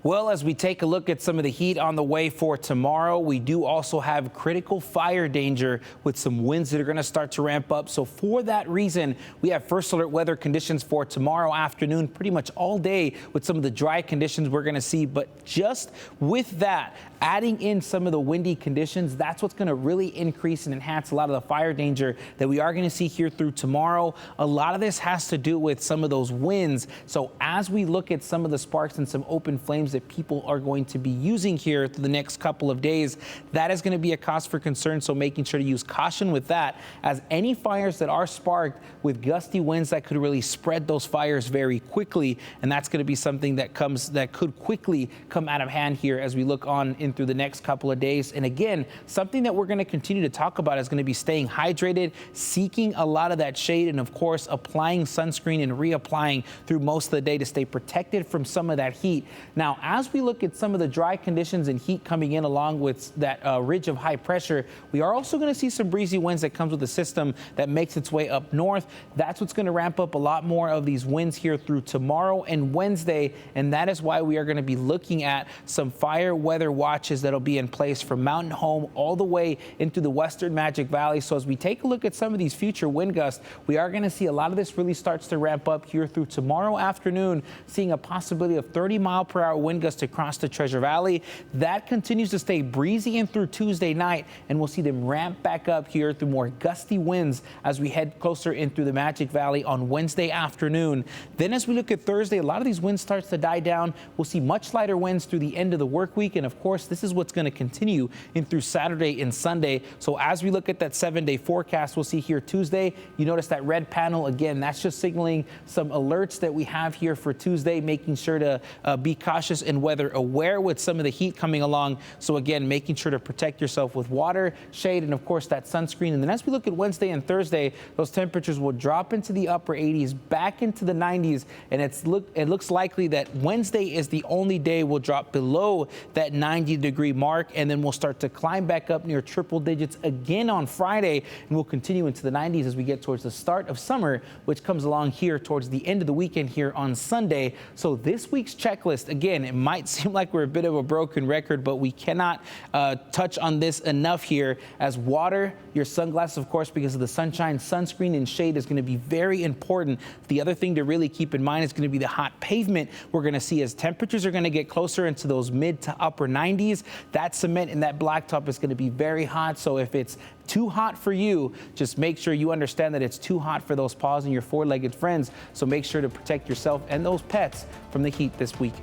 Well, as we take a look at some of the heat on the way for tomorrow, we do also have critical fire danger with some winds that are going to start to ramp up. So for that reason, we have first alert weather conditions for tomorrow afternoon, pretty much all day with some of the dry conditions we're going to see. But just with that, adding in some of the windy conditions, that's what's going to really increase and enhance a lot of the fire danger that we are going to see here through tomorrow. A lot of this has to do with some of those winds. So as we look at some of the sparks and some open flames that people are going to be using here through the next couple of days, that is going to be a cause for concern. So making sure to use caution with that, as any fires that are sparked with gusty winds that could really spread those fires very quickly. And that's going to be something that could quickly come out of hand here as we look on in through the next couple of days. And again, something that we're going to continue to talk about is going to be staying hydrated, seeking a lot of that shade, and of course applying sunscreen and reapplying through most of the day to stay protected from some of that heat. Now, as we look at some of the dry conditions and heat coming in along with that ridge of high pressure, we are also going to see some breezy winds that comes with the system that makes its way up north. That's what's going to ramp up a lot more of these winds here through tomorrow and Wednesday, and that is why we are going to be looking at some fire weather watches that'll be in place from Mountain Home all the way into the western Magic Valley. So as we take a look at some of these future wind gusts, we are going to see a lot of this really starts to ramp up here through tomorrow afternoon, seeing a possibility of 30-mile-per-hour wind gusts across the Treasure Valley. That continues to stay breezy in through Tuesday night, and we'll see them ramp back up here through more gusty winds as we head closer in through the Magic Valley on Wednesday afternoon. Then as we look at Thursday, a lot of these winds starts to die down. We'll see much lighter winds through the end of the work week, and of course, this is what's going to continue in through Saturday and Sunday. So as we look at that 7-day forecast, we'll see here Tuesday, you notice that red panel again, that's just signaling some alerts that we have here for Tuesday, making sure to be cautious and weather aware with some of the heat coming along. So again, making sure to protect yourself with water, shade, and of course that sunscreen. And then as we look at Wednesday and Thursday, those temperatures will drop into the upper 80s, back into the 90s, and it looks likely that Wednesday is the only day we'll drop below that 90-degree mark, and then we'll start to climb back up near triple digits again on Friday, and we'll continue into the 90s as we get towards the start of summer, which comes along here towards the end of the weekend here on Sunday. So this week's checklist, again, it might seem like we're a bit of a broken record, but we cannot touch on this enough here, as water, your sunglasses, of course, because of the sunshine, sunscreen and shade is going to be very important. The other thing to really keep in mind is going to be the hot pavement we're going to see as temperatures are going to get closer into those mid to upper 90s. That cement and that blacktop is going to be very hot. So if it's too hot for you, just make sure you understand that it's too hot for those paws and your four-legged friends. So make sure to protect yourself and those pets from the heat this week.